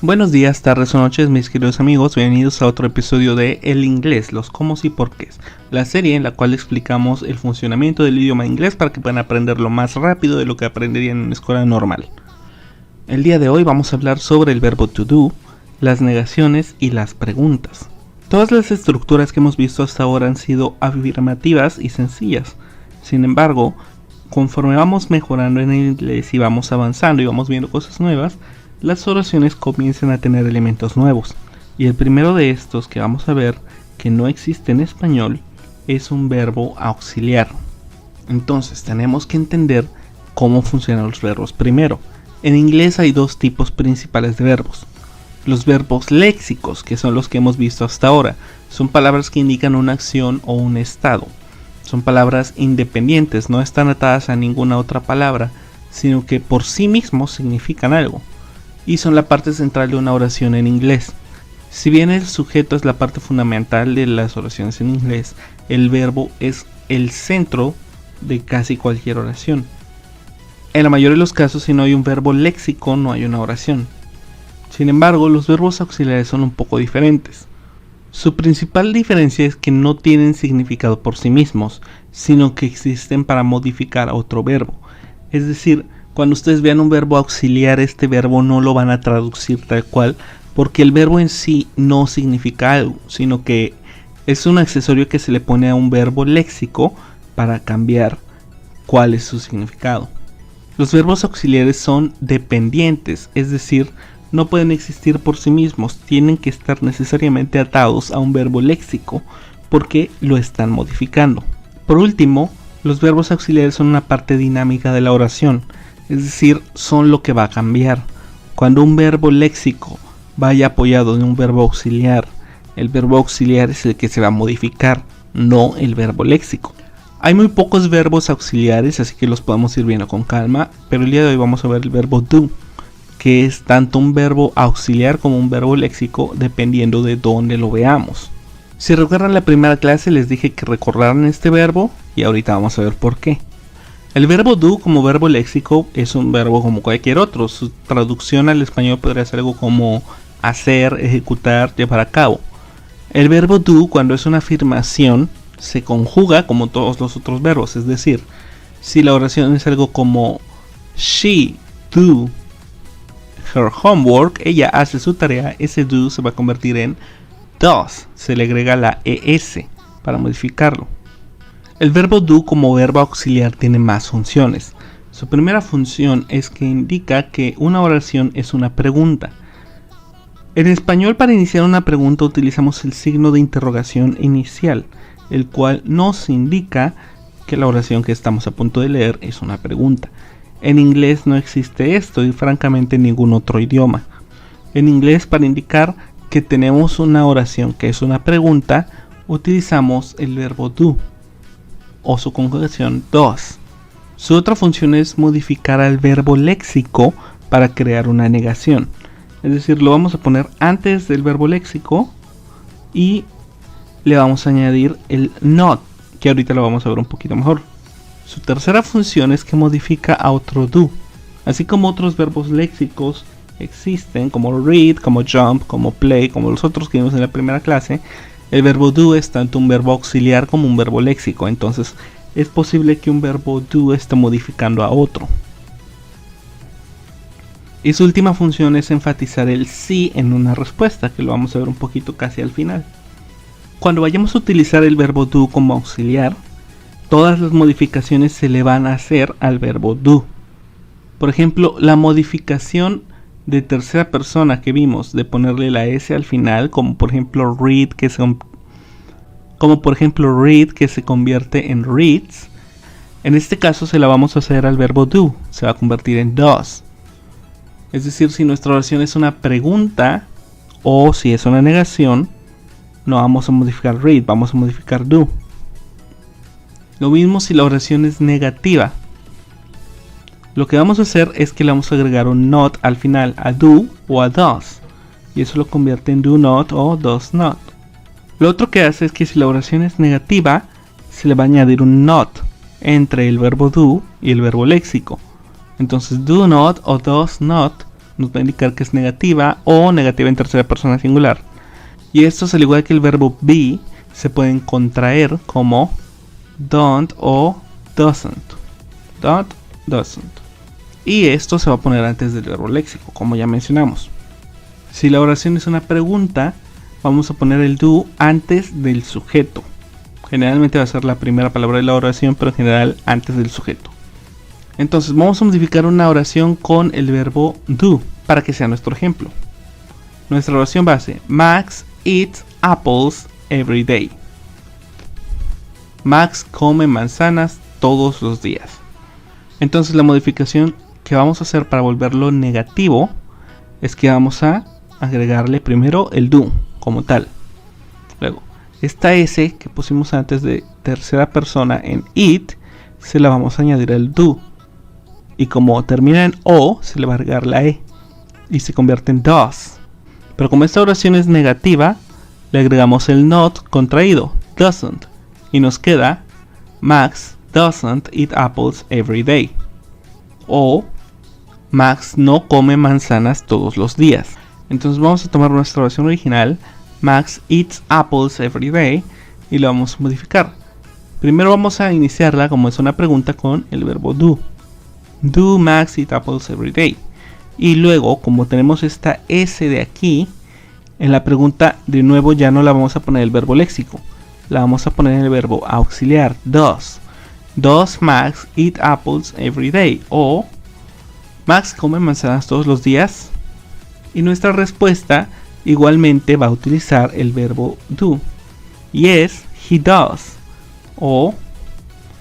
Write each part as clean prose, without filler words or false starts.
Buenos días, tardes o noches, mis queridos amigos, bienvenidos a otro episodio de El Inglés, los cómo y porqués, la serie en la cual explicamos el funcionamiento del idioma inglés para que puedan aprenderlo más rápido de lo que aprenderían en una escuela normal. El día de hoy vamos a hablar sobre el verbo to do, las negaciones y las preguntas. Todas las estructuras que hemos visto hasta ahora han sido afirmativas y sencillas. Sin embargo, conforme vamos mejorando en el inglés y vamos avanzando y vamos viendo cosas nuevas, las oraciones comienzan a tener elementos nuevos, y el primero de estos que vamos a ver, que no existe en español, es un verbo auxiliar. Entonces tenemos que entender cómo funcionan los verbos primero. En inglés hay dos tipos principales de verbos. Los verbos léxicos, que son los que hemos visto hasta ahora, son palabras que indican una acción o un estado. Son palabras independientes, no están atadas a ninguna otra palabra, sino que por sí mismos significan algo. Y son la parte central de una oración en inglés. Si bien el sujeto es la parte fundamental de las oraciones en inglés, el verbo es el centro de casi cualquier oración. En la mayoría de los casos, si no hay un verbo léxico, no hay una oración. Sin embargo, los verbos auxiliares son un poco diferentes. Su principal diferencia es que no tienen significado por sí mismos, sino que existen para modificar a otro verbo. Es decir, cuando ustedes vean un verbo auxiliar, este verbo no lo van a traducir tal cual, porque el verbo en sí no significa algo, sino que es un accesorio que se le pone a un verbo léxico para cambiar cuál es su significado. Los verbos auxiliares son dependientes, es decir, no pueden existir por sí mismos, tienen que estar necesariamente atados a un verbo léxico porque lo están modificando. Por último, los verbos auxiliares son una parte dinámica de la oración. Es decir, son lo que va a cambiar. Cuando un verbo léxico vaya apoyado en un verbo auxiliar, el verbo auxiliar es el que se va a modificar, no el verbo léxico. Hay muy pocos verbos auxiliares, así que los podemos ir viendo con calma, pero el día de hoy vamos a ver el verbo do, que es tanto un verbo auxiliar como un verbo léxico, dependiendo de dónde lo veamos. Si recuerdan la primera clase, les dije que recordaran este verbo, y ahorita vamos a ver por qué. El verbo do como verbo léxico es un verbo como cualquier otro. Su traducción al español podría ser algo como hacer, ejecutar, llevar a cabo. El verbo do, cuando es una afirmación, se conjuga como todos los otros verbos. Es decir, si la oración es algo como she do her homework, ella hace su tarea, ese do se va a convertir en does. Se le agrega la es para modificarlo. El verbo do como verbo auxiliar tiene más funciones. Su primera función es que indica que una oración es una pregunta. En español, para iniciar una pregunta utilizamos el signo de interrogación inicial, el cual nos indica que la oración que estamos a punto de leer es una pregunta. En inglés no existe esto y francamente en ningún otro idioma. En inglés, para indicar que tenemos una oración que es una pregunta, utilizamos el verbo do o su conjugación does. Su otra función es modificar al verbo léxico para crear una negación. Es decir, lo vamos a poner antes del verbo léxico y le vamos a añadir el not, que ahorita lo vamos a ver un poquito mejor. Su tercera función es que modifica a otro do. Así como otros verbos léxicos existen, como read, como jump, como play, como los otros que vimos en la primera clase, el verbo do es tanto un verbo auxiliar como un verbo léxico. Entonces es posible que un verbo do esté modificando a otro. Y su última función es enfatizar el sí en una respuesta, que lo vamos a ver un poquito casi al final. Cuando vayamos a utilizar el verbo do como auxiliar, todas las modificaciones se le van a hacer al verbo do. Por ejemplo, la modificación de tercera persona que vimos de ponerle la s al final, como por ejemplo read, que se convierte en reads, en este caso se la vamos a hacer al verbo do, se va a convertir en does. Es decir, si nuestra oración es una pregunta o si es una negación, no vamos a modificar read, vamos a modificar do. Lo mismo si la oración es negativa. Lo que vamos a hacer es que le vamos a agregar un not al final, a do o a does, y eso lo convierte en do not o does not. Lo otro que hace es que si la oración es negativa, se le va a añadir un not entre el verbo do y el verbo léxico. Entonces do not o does not nos va a indicar que es negativa o negativa en tercera persona singular. Y estos, al igual que el verbo be, se pueden contraer como don't o doesn't. Don't, doesn't. Y esto se va a poner antes del verbo léxico, como ya mencionamos. Si la oración es una pregunta, vamos a poner el do antes del sujeto. Generalmente va a ser la primera palabra de la oración, pero en general antes del sujeto. Entonces vamos a modificar una oración con el verbo do para que sea nuestro ejemplo. Nuestra oración base: Max eats apples every day. Max come manzanas todos los días. Entonces la modificación que vamos a hacer para volverlo negativo es que vamos a agregarle primero el do como tal. Luego, esta S que pusimos antes de tercera persona en it, se la vamos a añadir al do. Y como termina en O, se le va a agregar la E y se convierte en does. Pero como esta oración es negativa, le agregamos el not contraído, doesn't. Y nos queda Max doesn't eat apples every day. O Max no come manzanas todos los días. Entonces vamos a tomar nuestra oración original, Max eats apples every day, y la vamos a modificar. Primero vamos a iniciarla como es una pregunta con el verbo do. Do Max eat apples every day. Y luego, como tenemos esta S de aquí, en la pregunta de nuevo ya no la vamos a poner el verbo léxico, la vamos a poner el verbo auxiliar, does. Does Max eat apples every day? O Max come manzanas todos los días. Y nuestra respuesta igualmente va a utilizar el verbo do. Yes, he does. O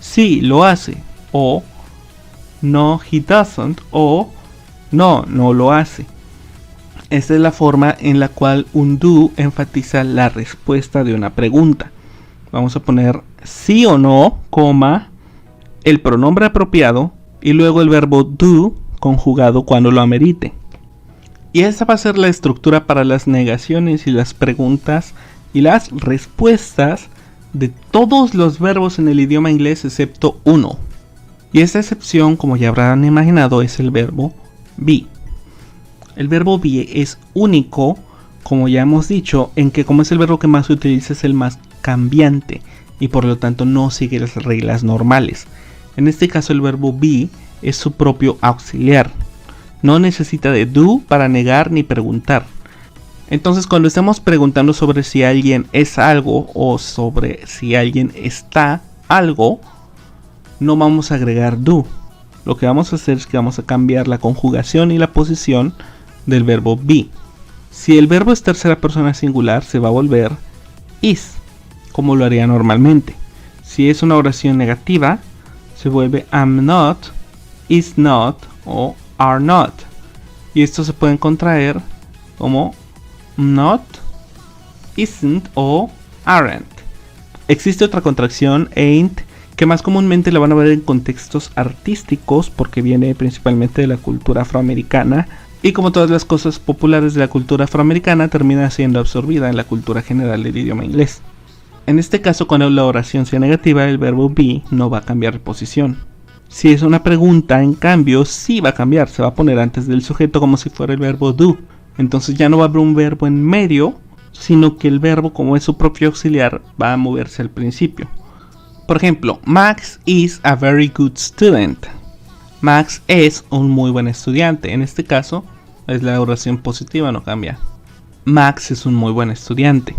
sí, lo hace. O no, he doesn't. O no, no lo hace. Esta es la forma en la cual un do enfatiza la respuesta de una pregunta. Vamos a poner sí o no, coma, el pronombre apropiado y luego el verbo do conjugado cuando lo amerite. Y esta va a ser la estructura para las negaciones y las preguntas y las respuestas de todos los verbos en el idioma inglés excepto uno. Y esta excepción, como ya habrán imaginado, es el verbo be. El verbo be es único, como ya hemos dicho, en que como es el verbo que más se utiliza es el más cambiante y por lo tanto no sigue las reglas normales. En este caso el verbo be es su propio auxiliar. No necesita de do para negar ni preguntar. Entonces cuando estamos preguntando sobre si alguien es algo o sobre si alguien está algo, no vamos a agregar do. Lo que vamos a hacer es que vamos a cambiar la conjugación y la posición del verbo be. Si el verbo es tercera persona singular, se va a volver is, como lo haría normalmente. Si es una oración negativa, se vuelve am not, is not o are not. Y estos se pueden contraer como not, isn't o aren't. Existe otra contracción, ain't, que más comúnmente la van a ver en contextos artísticos porque viene principalmente de la cultura afroamericana. Y como todas las cosas populares de la cultura afroamericana, termina siendo absorbida en la cultura general del idioma inglés. En este caso, cuando la oración sea negativa, el verbo be no va a cambiar de posición. Si es una pregunta, en cambio, sí va a cambiar, se va a poner antes del sujeto como si fuera el verbo do. Entonces ya no va a haber un verbo en medio, sino que el verbo, como es su propio auxiliar, va a moverse al principio. Por ejemplo, Max is a very good student. Max es un muy buen estudiante. En este caso, es la oración positiva, no cambia. Max es un muy buen estudiante.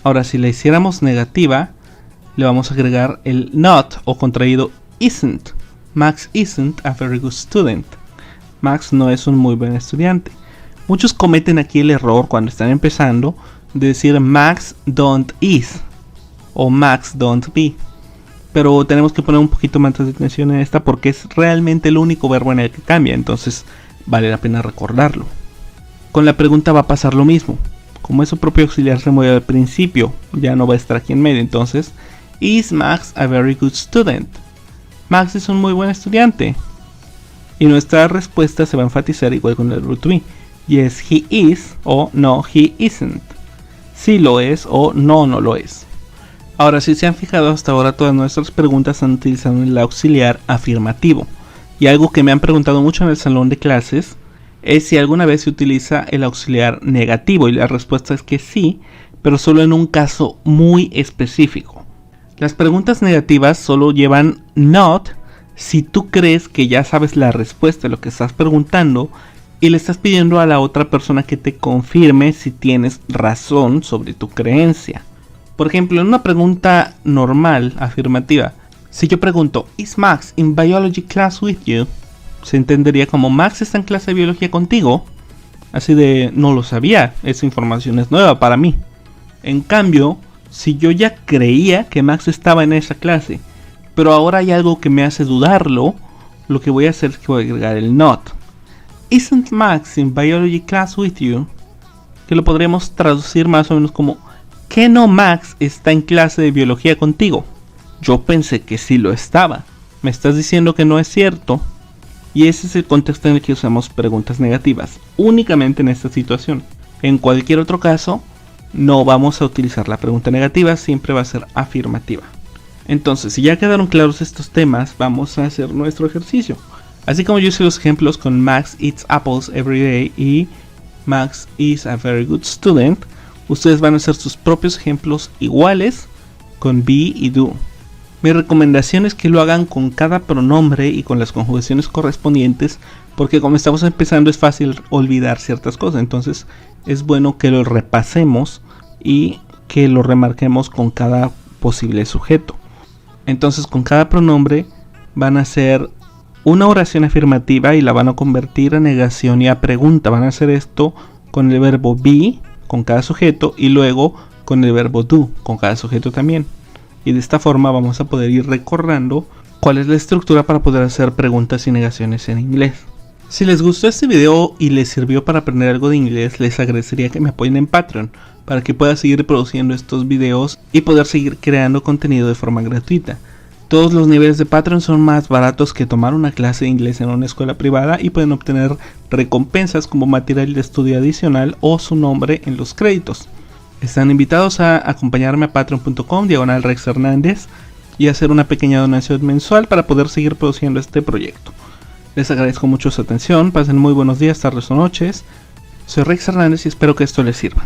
Ahora, si la hiciéramos negativa, le vamos a agregar el not o contraído isn't. Max isn't a very good student. Max no es un muy buen estudiante. Muchos cometen aquí el error cuando están empezando de decir Max don't is o Max don't be. Pero tenemos que poner un poquito más de atención en esta porque es realmente el único verbo en el que cambia, entonces vale la pena recordarlo. Con la pregunta va a pasar lo mismo. Como es su propio auxiliar se mueve al principio, ya no va a estar aquí en medio, entonces is Max a very good student? Max es un muy buen estudiante. Y nuestra respuesta se va a enfatizar igual con el verbo to be. Yes, he is o no, he isn't. Sí lo es o no, no lo es. Ahora, si se han fijado hasta ahora, todas nuestras preguntas han utilizado el auxiliar afirmativo. Y algo que me han preguntado mucho en el salón de clases es si alguna vez se utiliza el auxiliar negativo, y la respuesta es que sí, pero solo en un caso muy específico. Las preguntas negativas solo llevan not si tú crees que ya sabes la respuesta de lo que estás preguntando y le estás pidiendo a la otra persona que te confirme si tienes razón sobre tu creencia. Por ejemplo, en una pregunta normal, afirmativa, si yo pregunto, ¿Is Max in biology class with you? Se entendería como Max está en clase de biología contigo. Así de, no lo sabía, esa información es nueva para mí. En cambio, si yo ya creía que Max estaba en esa clase, pero ahora hay algo que me hace dudarlo, lo que voy a hacer es que voy a agregar el not. Isn't Max in biology class with you? Que lo podríamos traducir más o menos como, ¿que no Max está en clase de biología contigo? Yo pensé que sí lo estaba. ¿Me estás diciendo que no es cierto? Y ese es el contexto en el que usamos preguntas negativas, únicamente en esta situación. En cualquier otro caso, no vamos a utilizar la pregunta negativa, siempre va a ser afirmativa. Entonces, si ya quedaron claros estos temas, vamos a hacer nuestro ejercicio. Así como yo hice los ejemplos con Max eats apples every day y Max is a very good student, ustedes van a hacer sus propios ejemplos iguales con be y do. Mi recomendación es que lo hagan con cada pronombre y con las conjugaciones correspondientes, porque como estamos empezando es fácil olvidar ciertas cosas. Entonces es bueno que lo repasemos y que lo remarquemos con cada posible sujeto. Entonces con cada pronombre van a hacer una oración afirmativa y la van a convertir a negación y a pregunta. Van a hacer esto con el verbo be, con cada sujeto, y luego con el verbo do, con cada sujeto también. Y de esta forma vamos a poder ir recordando cuál es la estructura para poder hacer preguntas y negaciones en inglés. Si les gustó este video y les sirvió para aprender algo de inglés, les agradecería que me apoyen en Patreon, para que pueda seguir produciendo estos videos y poder seguir creando contenido de forma gratuita. Todos los niveles de Patreon son más baratos que tomar una clase de inglés en una escuela privada y pueden obtener recompensas como material de estudio adicional o su nombre en los créditos. Están invitados a acompañarme a patreon.com/Rex Hernández y hacer una pequeña donación mensual para poder seguir produciendo este proyecto. Les agradezco mucho su atención, pasen muy buenos días, tardes o noches. Soy Rex Hernández y espero que esto les sirva.